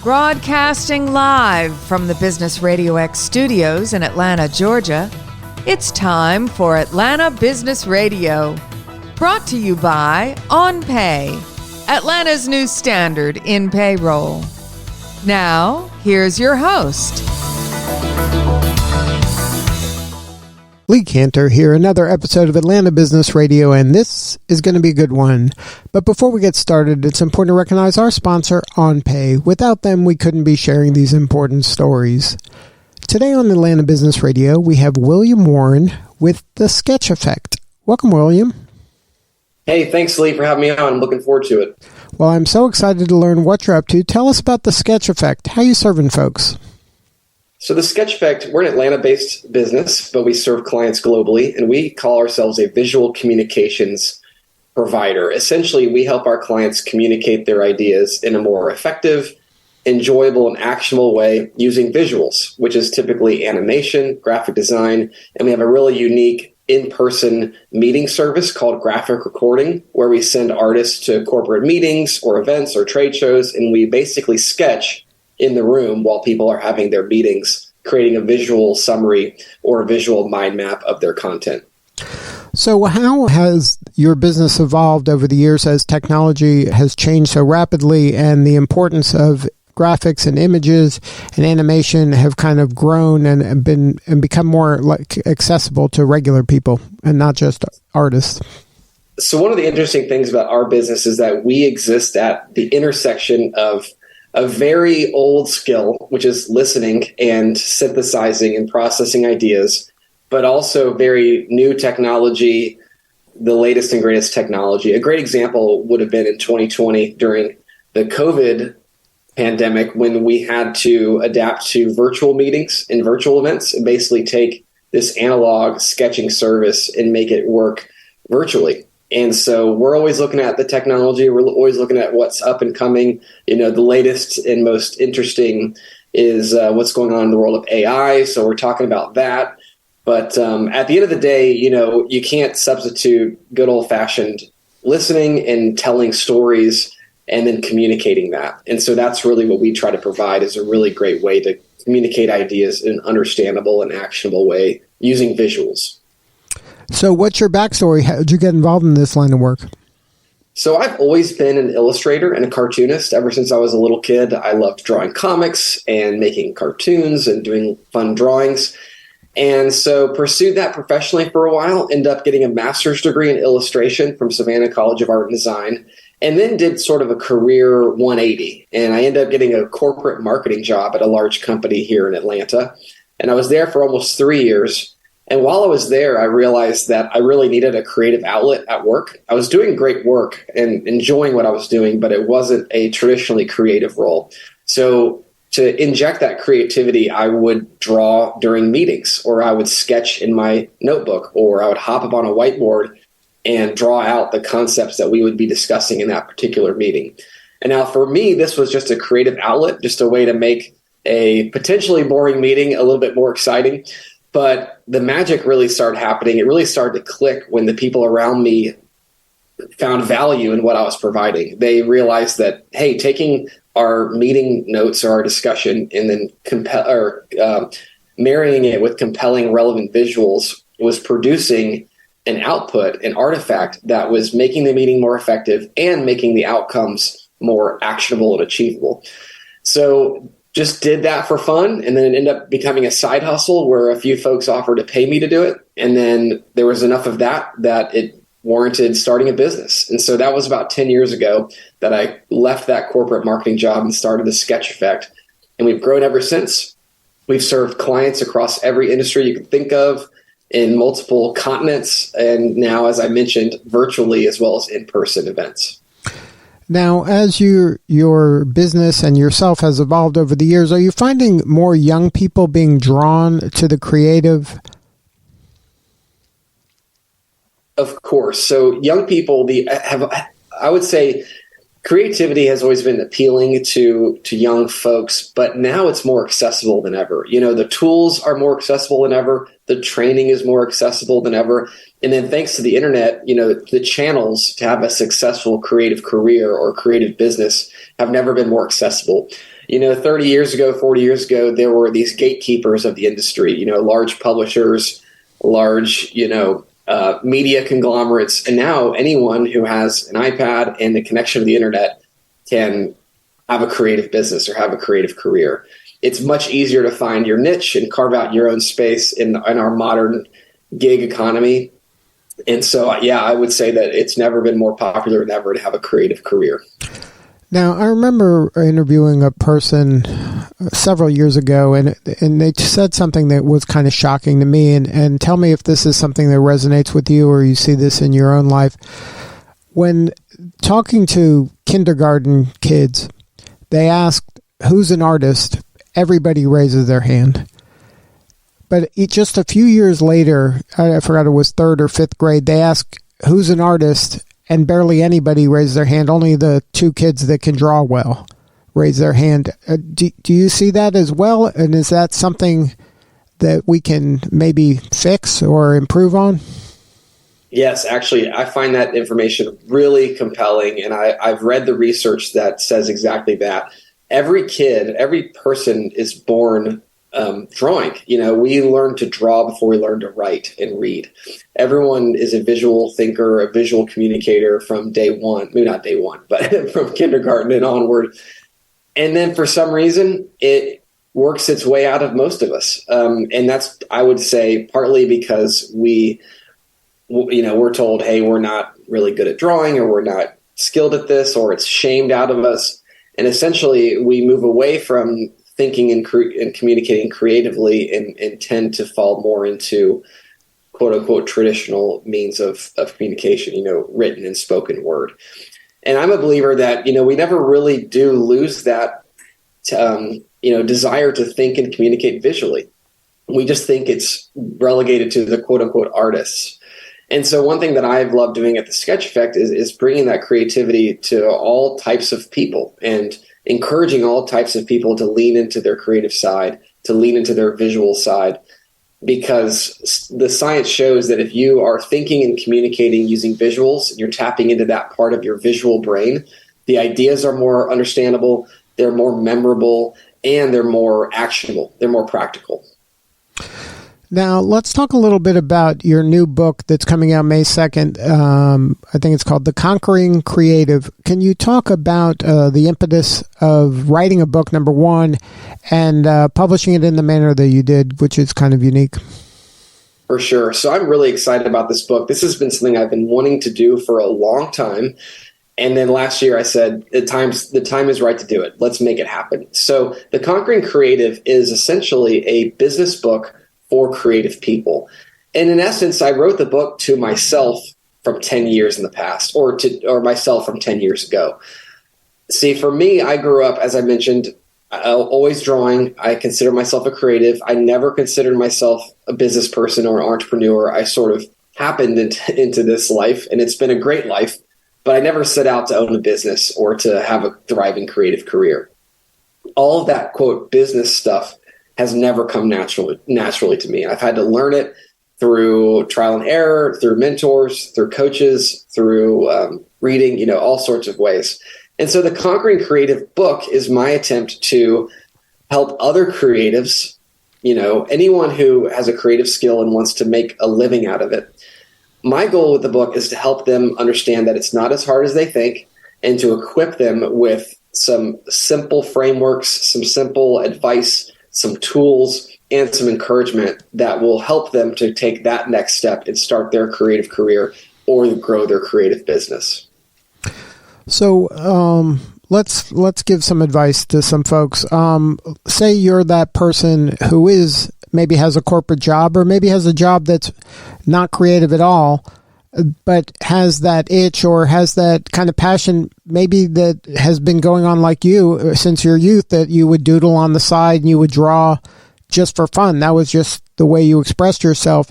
Broadcasting live from the Business RadioX studios in Atlanta, Georgia, it's time for Atlanta Business Radio. Brought to you by OnPay, Atlanta's new standard in payroll. Now, here's your host. Lee Cantor here, another episode of Atlanta Business Radio, and this is going to be a good one. But before we get started, it's important to recognize our sponsor, OnPay. Without them, we couldn't be sharing these important stories. Today on Atlanta Business Radio, we have William Warren with The Sketch Effect. Welcome, William. Hey, thanks, Lee, for having me on. I'm looking forward to it. Well, I'm so excited to learn what you're up to. Tell us about The Sketch Effect. How are you serving folks? So the Sketch Effect, we're an Atlanta-based business, but we serve clients globally, and we call ourselves a visual communications provider. Essentially, we help our clients communicate their ideas in a more effective, enjoyable, and actionable way using visuals, which is typically animation, graphic design, and we have a really unique in-person meeting service called graphic recording, where we send artists to corporate meetings or events or trade shows, and we basically sketch in the room while people are having their meetings, creating a visual summary or a visual mind map of their content. So how has your business evolved over the years as technology has changed so rapidly and the importance of graphics and images and animation have kind of grown and become more accessible to regular people and not just artists? So one of the interesting things about our business is that we exist at the intersection of a very old skill, which is listening and synthesizing and processing ideas, but also very new technology, the latest and greatest technology. A great example would have been in 2020 during the COVID pandemic, when we had to adapt to virtual meetings and virtual events and basically take this analog sketching service and make it work virtually. And so we're always looking at the technology. We're always looking at what's up and coming. The latest and most interesting is what's going on in the world of AI. So we're talking about that. But at the end of the day, you can't substitute good old-fashioned listening and telling stories and then communicating that. And so that's really what we try to provide, is a really great way to communicate ideas in an understandable and actionable way using visuals. So what's your backstory? How did you get involved in this line of work? So I've always been an illustrator and a cartoonist. Ever since I was a little kid, I loved drawing comics and making cartoons and doing fun drawings. And so pursued that professionally for a while, ended up getting a master's degree in illustration from Savannah College of Art and Design, and then did sort of a career 180. And I ended up getting a corporate marketing job at a large company here in Atlanta. And I was there for almost 3 years. And while I was there, I realized that I really needed a creative outlet at work. I was doing great work and enjoying what I was doing, but it wasn't a traditionally creative role. So to inject that creativity, I would draw during meetings, or I would sketch in my notebook, or I would hop up on a whiteboard and draw out the concepts that we would be discussing in that particular meeting. And now for me, this was just a creative outlet, just a way to make a potentially boring meeting a little bit more exciting. But the magic really started happening. It really started to click when the people around me found value in what I was providing. They realized that, hey, taking our meeting notes or our discussion and then marrying it with compelling, relevant visuals was producing an output, an artifact that was making the meeting more effective and making the outcomes more actionable and achievable. So just did that for fun, and then it ended up becoming a side hustle where a few folks offered to pay me to do it. And then there was enough of that it warranted starting a business. And so that was about 10 years ago that I left that corporate marketing job and started the Sketch Effect. And we've grown ever since. We've served clients across every industry you can think of in multiple continents. And now, as I mentioned, virtually as well as in-person events. Now, as your business and yourself has evolved over the years, are you finding more young people being drawn to the creative? Of course. So young people I would say creativity has always been appealing to young folks, but now it's more accessible than ever. The tools are more accessible than ever. The training is more accessible than ever. And then thanks to the internet, the channels to have a successful creative career or creative business have never been more accessible. 30 years ago, 40 years ago, there were these gatekeepers of the industry, large publishers, large, media conglomerates. And now anyone who has an iPad and the connection to the internet can have a creative business or have a creative career. It's much easier to find your niche and carve out your own space in our modern gig economy. And so, I would say that it's never been more popular than ever to have a creative career. Now, I remember interviewing a person several years ago, and they said something that was kind of shocking to me, and tell me if this is something that resonates with you or you see this in your own life. When talking to kindergarten kids, they asked, who's an artist? Everybody raises their hand. But just a few years later, I forgot it was third or fifth grade, they asked, who's an artist? And barely anybody raised their hand. Only the two kids that can draw well raise their hand. Do you see that as well? And is that something that we can maybe fix or improve on? Yes, actually, I find that information really compelling. And I've read the research that says exactly that. Every kid, every person is born drawing. We learn to draw before we learn to write and read. Everyone is a visual thinker, a visual communicator from day one. Maybe not day one, but from kindergarten and onward. And then for some reason, it works its way out of most of us. And that's, I would say, partly because we're told, hey, we're not really good at drawing, or we're not skilled at this, or it's shamed out of us. And essentially, we move away from thinking and communicating creatively and tend to fall more into quote unquote traditional means of communication, written and spoken word. And I'm a believer that, we never really do lose that, desire to think and communicate visually. We just think it's relegated to the quote unquote artists. And so one thing that I've loved doing at the Sketch Effect is bringing that creativity to all types of people and encouraging all types of people to lean into their creative side, to lean into their visual side, because the science shows that if you are thinking and communicating using visuals, you're tapping into that part of your visual brain. The ideas are more understandable, they're more memorable, and they're more actionable. They're more practical. Now, let's talk a little bit about your new book that's coming out May 2nd. I think it's called The Conquering Creative. Can you talk about the impetus of writing a book, number one, and publishing it in the manner that you did, which is kind of unique? For sure. So I'm really excited about this book. This has been something I've been wanting to do for a long time. And then last year I said, the time is right to do it. Let's make it happen. So The Conquering Creative is essentially a business book for creative people. And in essence, I wrote the book to myself from 10 years in the past, or myself from 10 years ago. See, for me, I grew up, as I mentioned, always drawing. I consider myself a creative. I never considered myself a business person or an entrepreneur. I sort of happened into this life, and it's been a great life, but I never set out to own a business or to have a thriving creative career. All of that, quote, business stuff has never come naturally to me. I've had to learn it through trial and error, through mentors, through coaches, through reading, all sorts of ways. And so the Conquering Creative book is my attempt to help other creatives, anyone who has a creative skill and wants to make a living out of it. My goal with the book is to help them understand that it's not as hard as they think, and to equip them with some simple frameworks, some simple advice, some tools, and some encouragement that will help them to take that next step and start their creative career or grow their creative business. So let's give some advice to some folks. Say you're that person who maybe has a corporate job, or maybe has a job that's not creative at all, but has that itch or has that kind of passion, maybe that has been going on like you since your youth, that you would doodle on the side and you would draw just for fun. That was just the way you expressed yourself.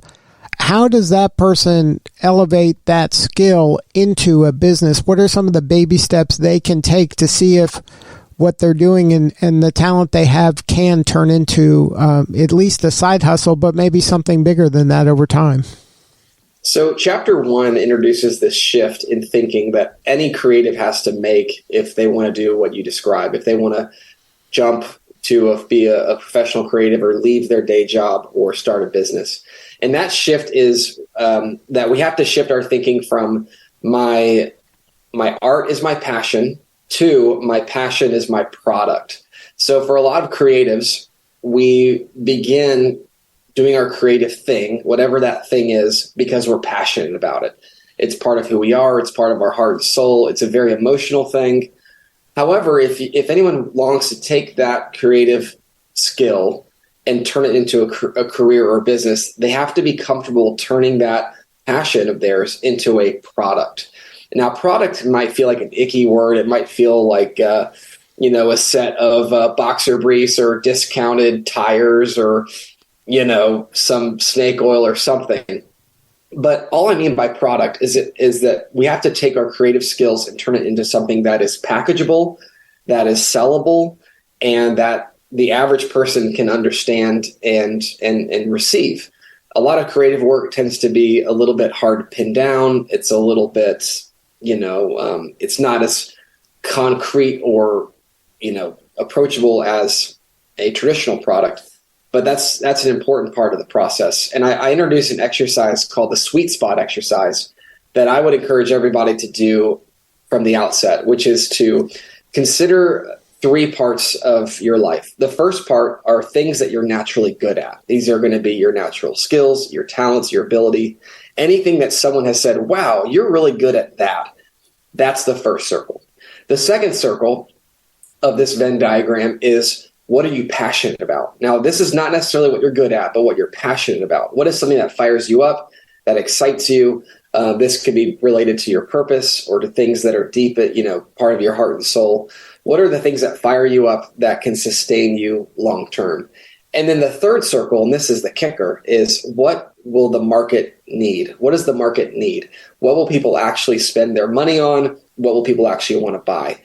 How does that person elevate that skill into a business? What are some of the baby steps they can take to see if what they're doing and the talent they have can turn into at least a side hustle, but maybe something bigger than that over time? So chapter 1 introduces this shift in thinking that any creative has to make if they want to do what you describe. If they want to jump to be a professional creative or leave their day job or start a business. And that shift is that we have to shift our thinking from my art is my passion to my passion is my product. So for a lot of creatives, we begin doing our creative thing, whatever that thing is, because we're passionate about it. It's part of who we are. It's part of our heart and soul. It's a very emotional thing. However, if anyone longs to take that creative skill and turn it into a career or a business, they have to be comfortable turning that passion of theirs into a product. Now, product might feel like an icky word. It might feel like a set of boxer briefs or discounted tires or some snake oil or something. But all I mean by product is that we have to take our creative skills and turn it into something that is packageable, that is sellable, and that the average person can understand and receive. A lot of creative work tends to be a little bit hard to pin down. It's a little bit, it's not as concrete or, approachable as a traditional product. But that's an important part of the process. And I introduced an exercise called the sweet spot exercise that I would encourage everybody to do from the outset, which is to consider 3 parts of your life. The first part are things that you're naturally good at. These are going to be your natural skills, your talents, your ability, anything that someone has said, wow, you're really good at that. That's the first circle. The second circle of this Venn diagram is, what are you passionate about? Now, this is not necessarily what you're good at, but what you're passionate about. What is something that fires you up, that excites you? This could be related to your purpose or to things that are deep, part of your heart and soul. What are the things that fire you up that can sustain you long term? And then the third circle, and this is the kicker, is what will the market need? What does the market need? What will people actually spend their money on? What will people actually want to buy?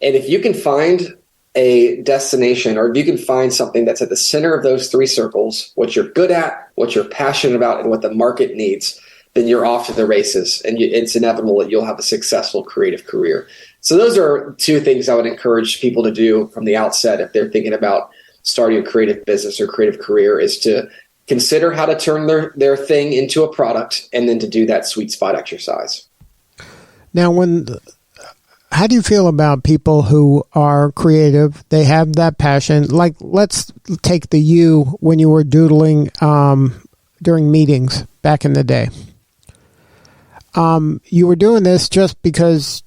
And if you can find a destination, or if you can find something that's at the center of those 3 circles, what you're good at, what you're passionate about, and what the market needs, then you're off to the races, and it's inevitable that you'll have a successful creative career. So those are 2 things I would encourage people to do from the outset if they're thinking about starting a creative business or creative career, is to consider how to turn their thing into a product, and then to do that sweet spot exercise. Now, how do you feel about people who are creative? They have that passion. Like, let's take you when you were doodling during meetings back in the day. You were doing this just because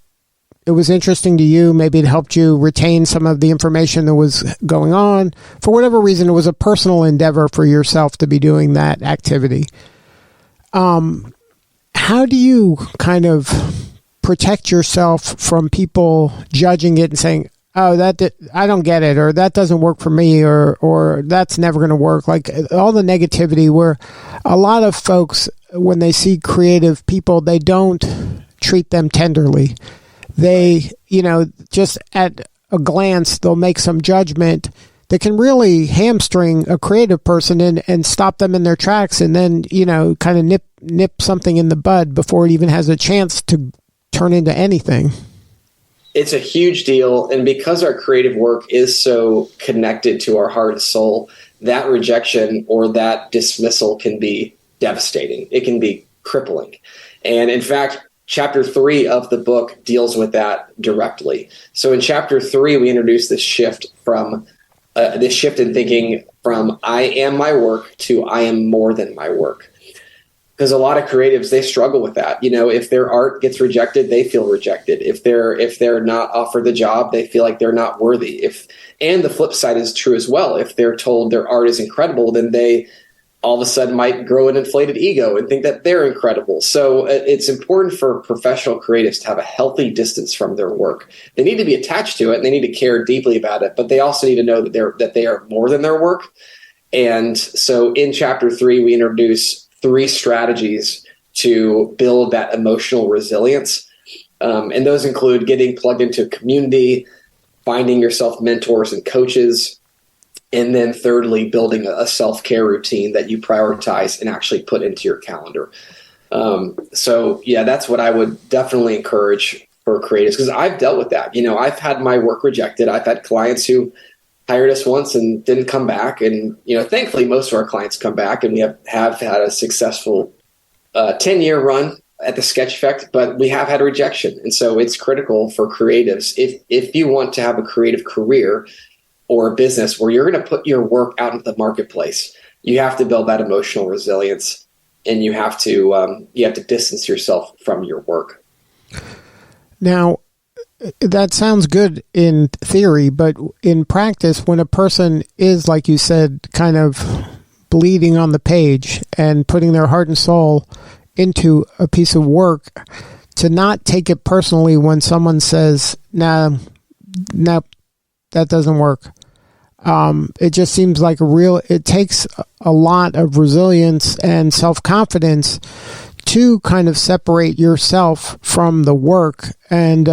it was interesting to you. Maybe it helped you retain some of the information that was going on. For whatever reason, it was a personal endeavor for yourself to be doing that activity. How do you kind of protect yourself from people judging it and saying, oh, I don't get it, or that doesn't work for me, or that's never going to work? Like all the negativity, where a lot of folks, when they see creative people, they don't treat them tenderly. They, just at a glance, they'll make some judgment that can really hamstring a creative person and stop them in their tracks, and then, kind of nip something in the bud before it even has a chance to turn into anything. It's a huge deal. And because our creative work is so connected to our heart and soul, that rejection or that dismissal can be devastating. It can be crippling. And in fact, chapter 3 of the book deals with that directly. So in chapter 3, we introduce this shift in thinking from I am my work to I am more than my work. Because a lot of creatives, they struggle with that. If their art gets rejected, they feel rejected. If they're not offered the job, they feel like they're not worthy. And the flip side is true as well. If they're told their art is incredible, then they all of a sudden might grow an inflated ego and think that they're incredible. So it's important for professional creatives to have a healthy distance from their work. They need to be attached to it, and they need to care deeply about it, but they also need to know that they are more than their work. And so in chapter 3, we introduce 3 strategies to build that emotional resilience. And those include getting plugged into a community, finding yourself mentors and coaches, and then thirdly, building a self-care routine that you prioritize and actually put into your calendar. So that's what I would definitely encourage for creatives, because I've dealt with that. I've had my work rejected. I've had clients who hired us once and didn't come back. And, thankfully most of our clients come back, and we have had a successful 10-year run at the Sketch Effect, but we have had rejection. And so it's critical for creatives. If you want to have a creative career or a business where you're going to put your work out into the marketplace, you have to build that emotional resilience, and you have to distance yourself from your work. Now, that sounds good in theory, but in practice, when a person is, like you said, kind of bleeding on the page and putting their heart and soul into a piece of work, to not take it personally when someone says, no, that doesn't work. It just seems like it takes a lot of resilience and self-confidence to kind of separate yourself from the work. And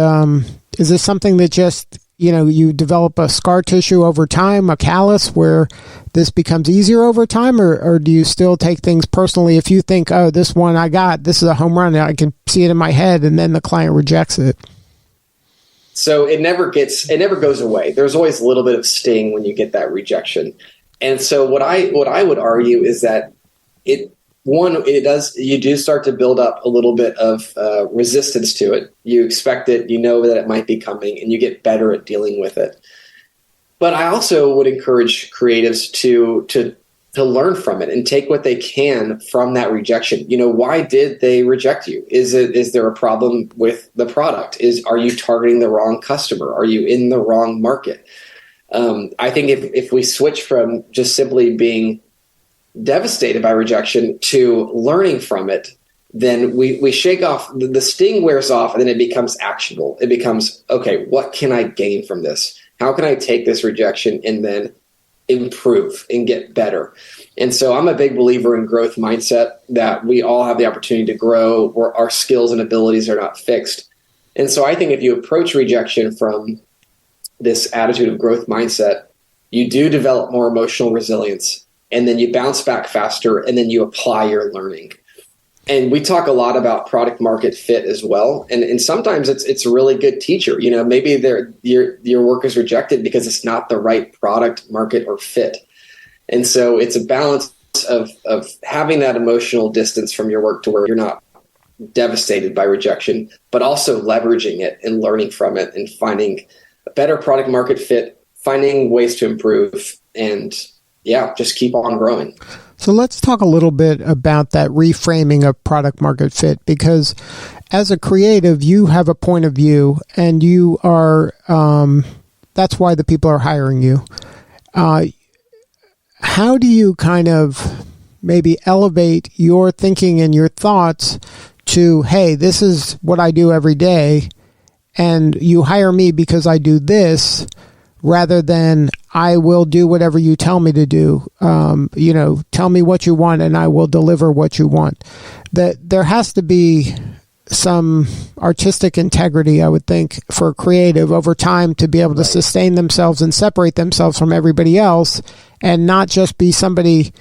is this something that just, you develop a scar tissue over time, a callus, where this becomes easier over time? Or do you still take things personally if you think, oh, this one this is a home run, I can see it in my head, and then the client rejects it? So it never goes away. There's always a little bit of sting when you get that rejection. And so what I would argue is that you do start to build up a little bit of resistance to it. You expect it, that it might be coming, and you get better at dealing with it. But I also would encourage creatives to learn from it and take what they can from that rejection. Why did they reject you? Is there a problem with the product? Are you targeting the wrong customer? Are you in the wrong market? I think if we switch from just simply being devastated by rejection to learning from it, then we shake off, the sting wears off, and then it becomes actionable. It becomes, okay, what can I gain from this? How can I take this rejection and then improve and get better? And so I'm a big believer in growth mindset, that we all have the opportunity to grow, where our skills and abilities are not fixed. And so I think if you approach rejection from this attitude of growth mindset, you do develop more emotional resilience, and then you bounce back faster, and then you apply your learning. And we talk a lot about product market fit as well. And sometimes it's a really good teacher. Maybe your work is rejected because it's not the right product, market, or fit. And so it's a balance of having that emotional distance from your work to where you're not devastated by rejection, but also leveraging it and learning from it and finding a better product market fit, finding ways to improve, and just keep on growing. So let's talk a little bit about that reframing of product market fit, because as a creative, you have a point of view, and you are, that's why the people are hiring you. How do you kind of maybe elevate your thinking and your thoughts to, hey, this is what I do every day, and you hire me because I do this, rather than I will do whatever you tell me to do. Tell me what you want and I will deliver what you want. That there has to be some artistic integrity, I would think, for a creative over time to be able to sustain themselves and separate themselves from everybody else, and not just be somebody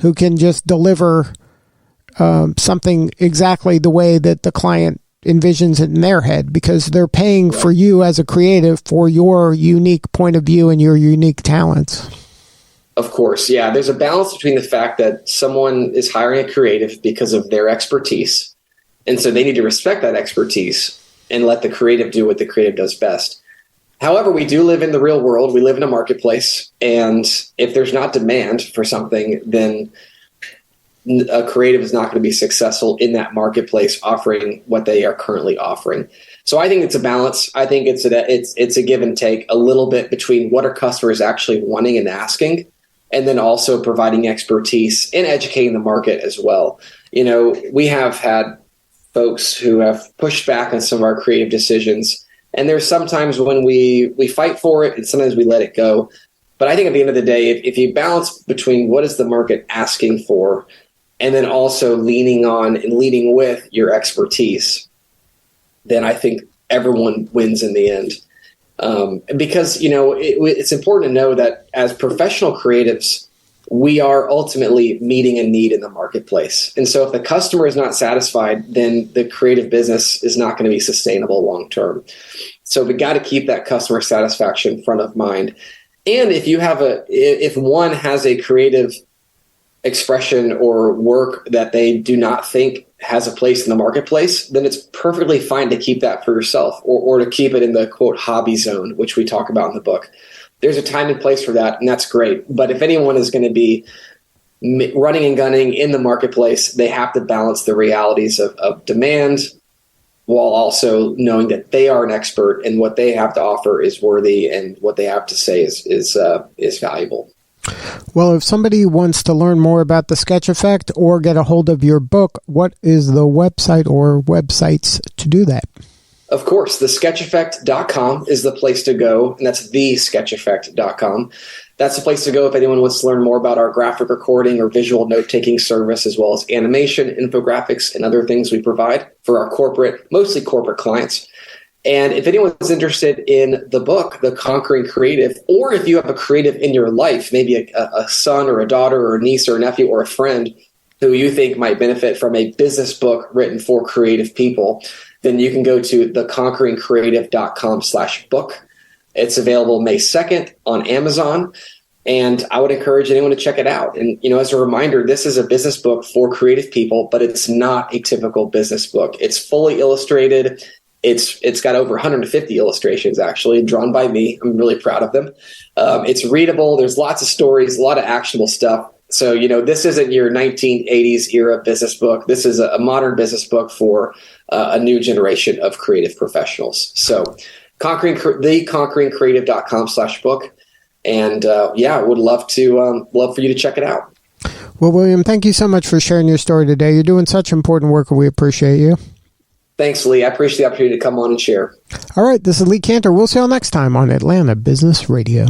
who can just deliver something exactly the way that the client envisions it in their head, because they're paying for you as a creative for your unique point of view and your unique talents. Of course. Yeah. There's a balance between the fact that someone is hiring a creative because of their expertise. And so they need to respect that expertise and let the creative do what the creative does best. However, we do live in the real world. We live in a marketplace. And if there's not demand for something, then a creative is not going to be successful in that marketplace offering what they are currently offering. So I think it's a balance. I think it's a give and take a little bit between what are customers actually wanting and asking, and then also providing expertise and educating the market as well. We have had folks who have pushed back on some of our creative decisions, and there's sometimes when we fight for it and sometimes we let it go. But I think at the end of the day, if you balance between what is the market asking for, and then also leaning on and leading with your expertise, then I think everyone wins in the end. Because, it's important to know that as professional creatives, we are ultimately meeting a need in the marketplace. And so if the customer is not satisfied, then the creative business is not going to be sustainable long term. So we got to keep that customer satisfaction front of mind. And if one has a creative expression or work that they do not think has a place in the marketplace, then it's perfectly fine to keep that for yourself, or to keep it in the quote hobby zone, which we talk about in the book. There's a time and place for that, and that's great. But if anyone is going to be running and gunning in the marketplace, they have to balance the realities of demand, while also knowing that they are an expert and what they have to offer is worthy, and what they have to say is valuable. Well, if somebody wants to learn more about the Sketch Effect or get a hold of your book, what is the website or websites to do that? Of course, thesketcheffect.com is the place to go, and that's thesketcheffect.com. That's the place to go if anyone wants to learn more about our graphic recording or visual note-taking service, as well as animation, infographics, and other things we provide for our mostly corporate clients. And if anyone's interested in the book, The Conquering Creative, or if you have a creative in your life, maybe a son or a daughter or a niece or a nephew or a friend who you think might benefit from a business book written for creative people, then you can go to theconqueringcreative.com/book. It's available May 2nd on Amazon, and I would encourage anyone to check it out. And, as a reminder, this is a business book for creative people, but it's not a typical business book. It's fully illustrated. It's got over 150 illustrations, actually, drawn by me. I'm really proud of them. It's readable. There's lots of stories, a lot of actionable stuff. So, this isn't your 1980s era business book. This is a modern business book for a new generation of creative professionals. So, theconqueringcreative.com/book. And would love for you to check it out. Well, William, thank you so much for sharing your story today. You're doing such important work, and we appreciate you. Thanks, Lee. I appreciate the opportunity to come on and share. All right, this is Lee Cantor. We'll see you all next time on Atlanta Business Radio.